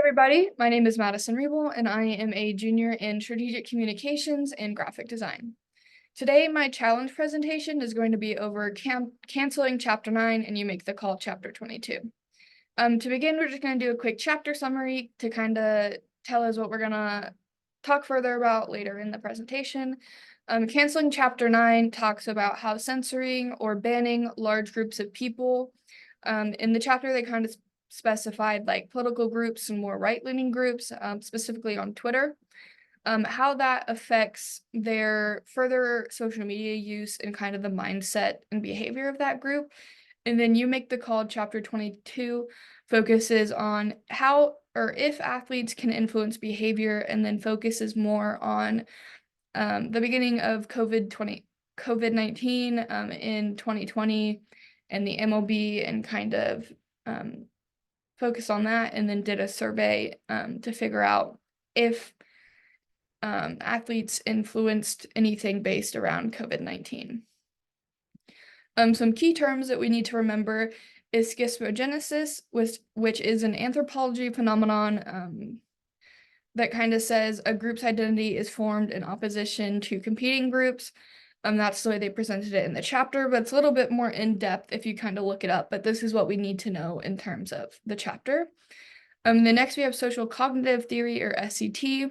Everybody, my name is Madison Rebel, and I am a junior in strategic communications and graphic design. Today, my challenge presentation is going to be over canceling Chapter 9 and You Make the Call Chapter 22. To begin, we're just going to do a quick chapter summary to kind of tell us what we're going to talk further about later in the presentation. Canceling Chapter 9 talks about how censoring or banning large groups of people. In the chapter, they kind of specified like political groups and more right-leaning groups, specifically on Twitter, how that affects their further social media use and kind of the mindset and behavior of that group. And then You Make the Call, Chapter 22, focuses on how or if athletes can influence behavior, and then focuses more on the beginning of COVID-19 in 2020 and the MLB, and kind of focused on that, and then did a survey to figure out if athletes influenced anything based around COVID-19. Some key terms that we need to remember is schismogenesis, which is an anthropology phenomenon that kind of says a group's identity is formed in opposition to competing groups. That's the way they presented it in the chapter, but it's a little bit more in depth if you kind of look it up, but this is what we need to know in terms of the chapter. The next we have social cognitive theory, or SCT,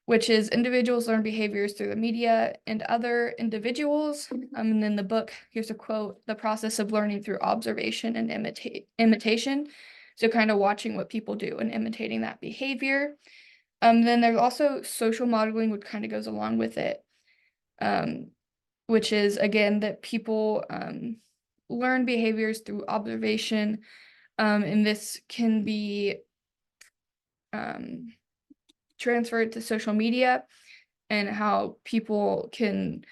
which is individuals learn behaviors through the media and other individuals. And then the book, here's a quote: "The process of learning through observation and imitation." So kind of watching what people do and imitating that behavior. Then there's also social modeling, which kind of goes along with it, which is, again, that people learn behaviors through observation, and this can be transferred to social media and how people can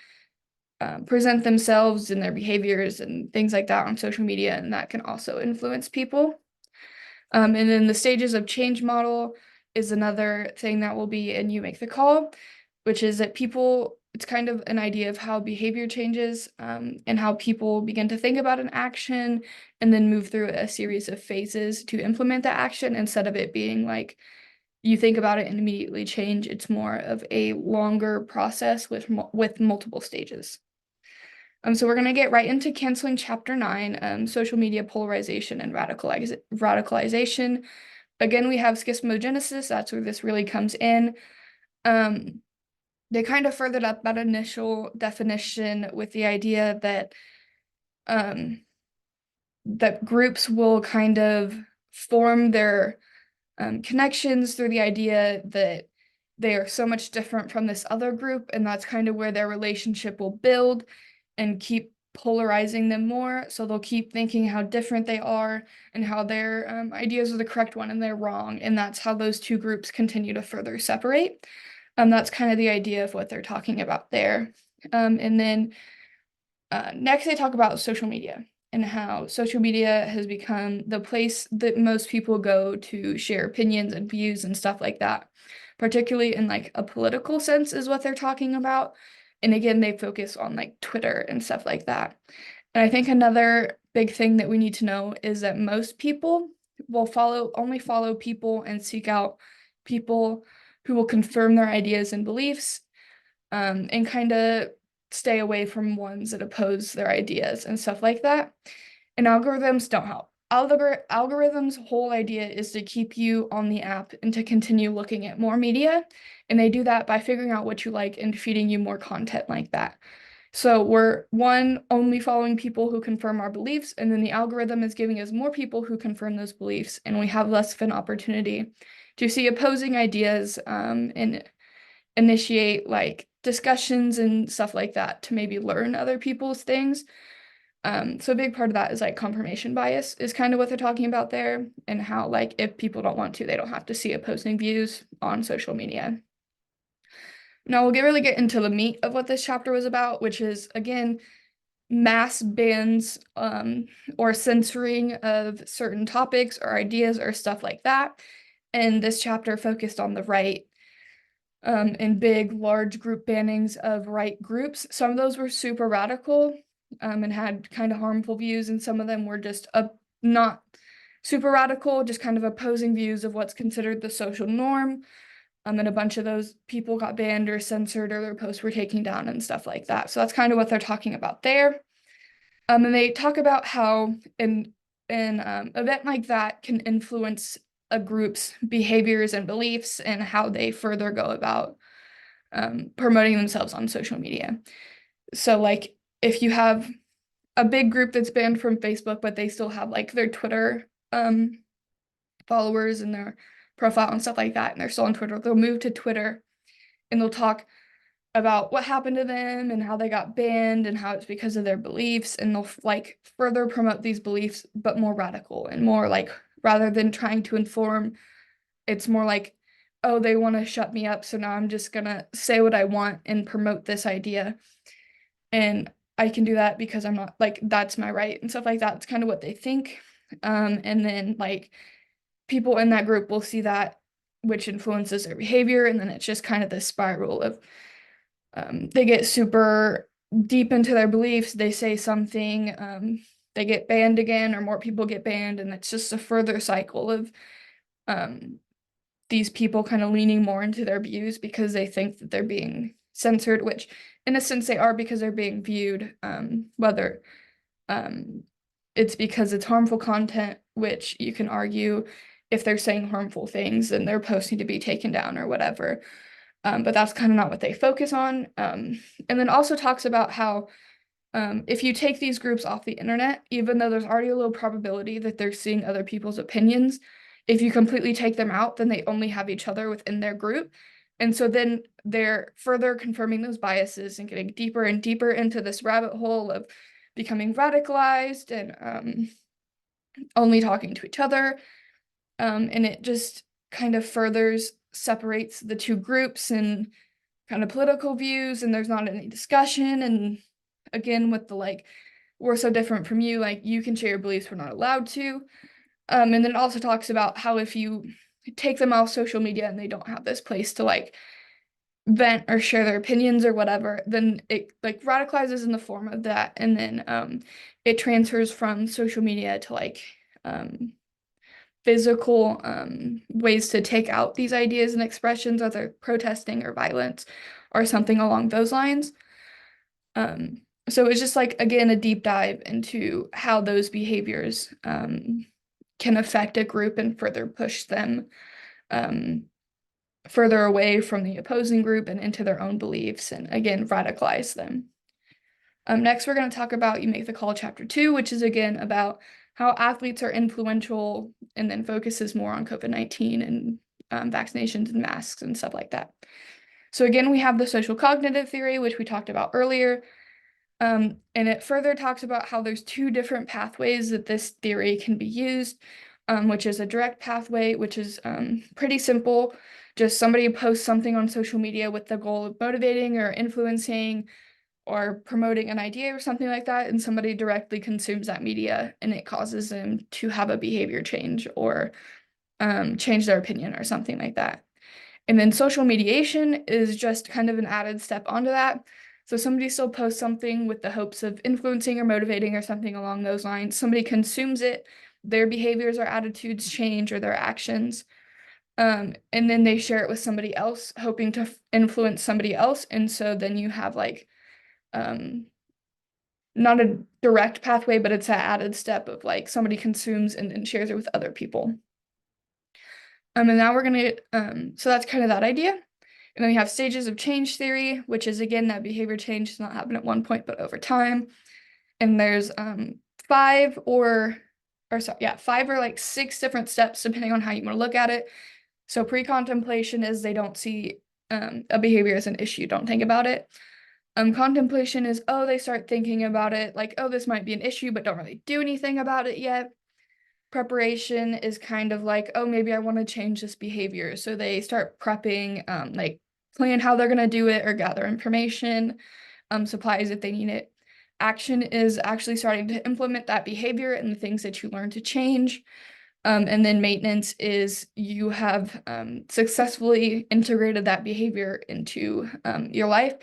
present themselves and their behaviors and things like that on social media, and that can also influence people. And then the stages of change model is another thing that will be in You Make the Call, which is that people, it's kind of an idea of how behavior changes and how people begin to think about an action and then move through a series of phases to implement that action, instead of it being like you think about it and immediately change. It's more of a longer process with multiple stages. So we're going to get right into canceling Chapter 9, social media polarization and radicalization. Again, we have schismogenesis. That's where this really comes in. They kind of furthered up that initial definition with the idea that that groups will kind of form their connections through the idea that they are so much different from this other group, and that's kind of where their relationship will build and keep polarizing them more. So they'll keep thinking how different they are and how their ideas are the correct one and they're wrong, and that's how those two groups continue to further separate. That's kind of the idea of what they're talking about there. And then next they talk about social media and how social media has become the place that most people go to share opinions and views and stuff like that, particularly in like a political sense is what they're talking about. And again, they focus on like Twitter and stuff like that. And I think another big thing that we need to know is that most people will only follow people and seek out people who will confirm their ideas and beliefs, and kind of stay away from ones that oppose their ideas and stuff like that. And algorithms don't help. Algorithms' whole idea is to keep you on the app and to continue looking at more media. And they do that by figuring out what you like and feeding you more content like that. So we're, one, only following people who confirm our beliefs, and then the algorithm is giving us more people who confirm those beliefs, and we have less of an opportunity to see opposing ideas and initiate like discussions and stuff like that to maybe learn other people's things. So a big part of that is like confirmation bias is kind of what they're talking about there, and how like if people don't want to, they don't have to see opposing views on social media. Now we'll really get into the meat of what this chapter was about, which is, again, mass bans or censoring of certain topics or ideas or stuff like that. And this chapter focused on the right, and big, large group bannings of right groups. Some of those were super radical and had kind of harmful views, and some of them were just not super radical, just kind of opposing views of what's considered the social norm. And a bunch of those people got banned or censored, or their posts were taken down and stuff like that. So that's kind of what they're talking about there. And they talk about how an event like that can influence a group's behaviors and beliefs and how they further go about promoting themselves on social media. So like if you have a big group that's banned from Facebook, but they still have like their Twitter followers and their profile and stuff like that, and they're still on Twitter, they'll move to Twitter and they'll talk about what happened to them and how they got banned and how it's because of their beliefs, and they'll like further promote these beliefs, but more radical and more like, rather than trying to inform, it's more like, oh, they want to shut me up, so now I'm just gonna say what I want and promote this idea, and I can do that because I'm not like, that's my right and stuff like that. It's kind of what they think. And then like people in that group will see that, which influences their behavior, and then it's just kind of this spiral of they get super deep into their beliefs, they say something, they get banned again, or more people get banned, and it's just a further cycle of these people kind of leaning more into their views because they think that they're being censored, which in a sense they are, because they're being viewed, whether it's because it's harmful content, which you can argue if they're saying harmful things, then their posts need to be taken down or whatever. But that's kind of not what they focus on. And then also talks about how if you take these groups off the internet, even though there's already a low probability that they're seeing other people's opinions, if you completely take them out, then they only have each other within their group. And so then they're further confirming those biases and getting deeper and deeper into this rabbit hole of becoming radicalized and only talking to each other. And it just kind of furthers separates the two groups and kind of political views, and there's not any discussion. And again, with the like, we're so different from you, like you can share your beliefs, we're not allowed to. And then it also talks about how if you take them off social media and they don't have this place to like vent or share their opinions or whatever, then it like radicalizes in the form of that, and then it transfers from social media to like physical ways to take out these ideas and expressions, whether protesting or violence or something along those lines. So it's just like, again, a deep dive into how those behaviors can affect a group and further push them further away from the opposing group and into their own beliefs, and again, radicalize them. Next, we're going to talk about You Make the Call, Chapter 2, which is again about how athletes are influential, and then focuses more on COVID-19 and vaccinations and masks and stuff like that. So again, we have the social cognitive theory, which we talked about earlier. And it further talks about how there's two different pathways that this theory can be used, which is a direct pathway, which is pretty simple. Just somebody posts something on social media with the goal of motivating or influencing or promoting an idea or something like that, and somebody directly consumes that media and it causes them to have a behavior change or change their opinion or something like that. And then social mediation is just kind of an added step onto that. So somebody still posts something with the hopes of influencing or motivating or something along those lines. Somebody consumes it, their behaviors or attitudes change, or their actions. And then they share it with somebody else, hoping to influence somebody else. And so then you have like not a direct pathway, but it's an added step of like somebody consumes and then shares it with other people. And now we're gonna so that's kind of that idea. And then we have stages of change theory, which is again that behavior change does not happen at one point, but over time. And there's five or like 6 different steps depending on how you want to look at it. So pre-contemplation is they don't see a behavior as an issue, don't think about it. Contemplation is, oh, they start thinking about it, like, oh, this might be an issue, but don't really do anything about it yet. Preparation is kind of like, oh, maybe I want to change this behavior. So they start prepping, like plan how they're going to do it or gather information, supplies if they need it. Action is actually starting to implement that behavior and the things that you learn to change. And then maintenance is you have successfully integrated that behavior into your life.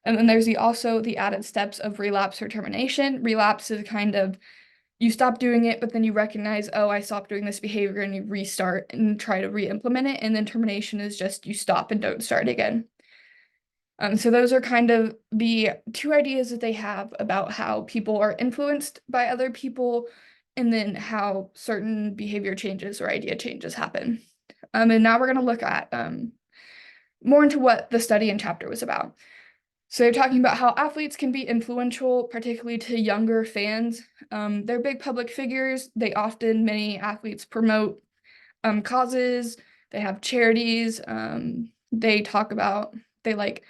And then there's also the added steps of relapse or termination. Relapse is kind of you stop doing it, but then you recognize, oh, I stopped doing this behavior, and you restart and try to re-implement it. And then termination is just you stop and don't start again. So those are kind of the two ideas that they have about how people are influenced by other people, and then how certain behavior changes or idea changes happen. And now we're going to look at more into what the study and chapter was about. So they're talking about how athletes can be influential, particularly to younger fans. They're big public figures. Many athletes promote causes. They have charities. They like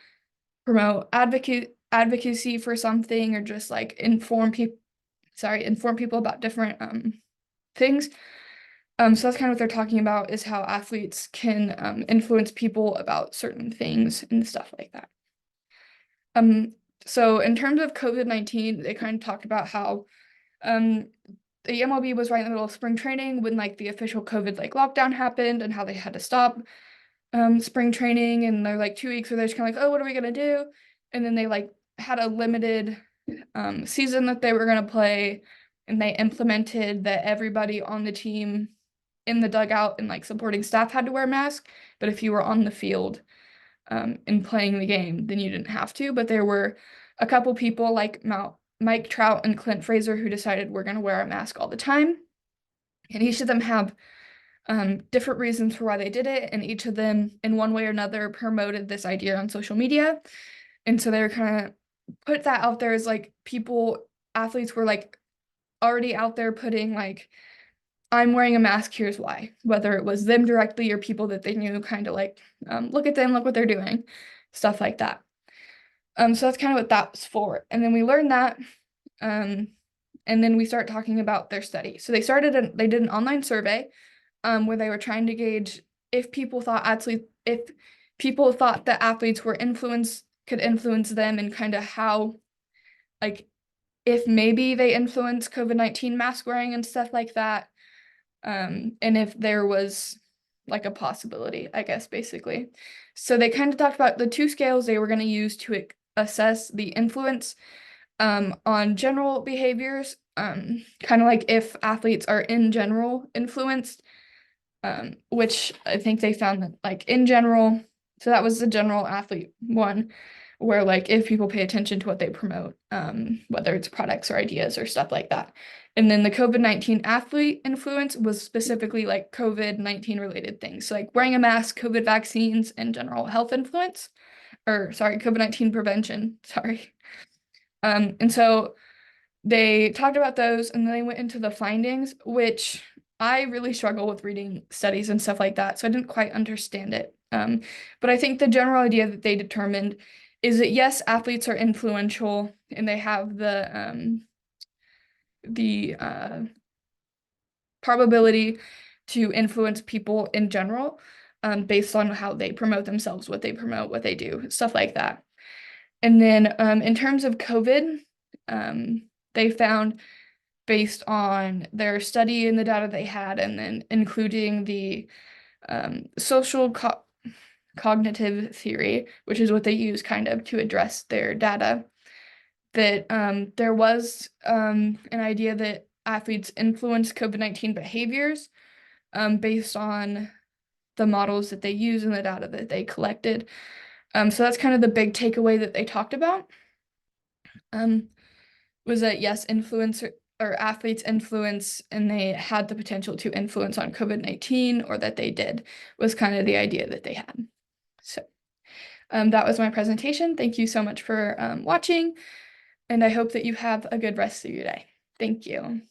promote advocacy for something, or just like inform people about different things. So that's kind of what they're talking about, is how athletes can influence people about certain things and stuff like that. So in terms of COVID-19, they kind of talked about how the MLB was right in the middle of spring training when like the official COVID like lockdown happened, and how they had to stop spring training, and they're like 2 weeks where they're just kind of like, oh, what are we gonna do? And then they like had a limited season that they were gonna play, and they implemented that everybody on the team in the dugout and like supporting staff had to wear a mask, but if you were on the field and playing the game, then you didn't have to. But there were a couple people like Mike Trout and Clint Fraser who decided we're gonna wear a mask all the time, and each of them have different reasons for why they did it, and each of them, in one way or another, promoted this idea on social media. And so they were kind of put that out there as like athletes were like already out there putting like, I'm wearing a mask, here's why. Whether it was them directly or people that they knew, kind of like, look at them, look what they're doing, stuff like that. So that's kind of what that was for. And then we learned that, and then we start talking about their study. So they did an online survey where they were trying to gauge if people thought that athletes could influence them, and kind of how, like, if maybe they influence COVID-19 mask wearing and stuff like that, and if there was like a possibility, I guess, basically. So they kind of talked about the two scales they were going to use to assess the influence on general behaviors, kind of like if athletes are in general influenced, which I think they found that like in general, so that was the general athlete one, where like if people pay attention to what they promote, whether it's products or ideas or stuff like that. And then the COVID-19 athlete influence was specifically like COVID-19 related things. So like wearing a mask, COVID vaccines, and general health influence, or sorry, COVID-19 prevention, sorry. And so they talked about those, and then they went into the findings, which I really struggle with reading studies and stuff like that, so I didn't quite understand it. But I think the general idea that they determined is that yes, athletes are influential, and they have the probability to influence people in general, based on how they promote themselves, what they promote, what they do, stuff like that. And then in terms of COVID, they found, based on their study and the data they had, and then including the social cognitive theory, which is what they use kind of to address their data, that there was an idea that athletes influence COVID-19 behaviors based on the models that they use and the data that they collected. So that's kind of the big takeaway that they talked about. Was that yes, influencer or athletes influence, and they had the potential to influence on COVID-19, or that they did, was kind of the idea that they had. So that was my presentation. Thank you so much for watching, and I hope that you have a good rest of your day. Thank you.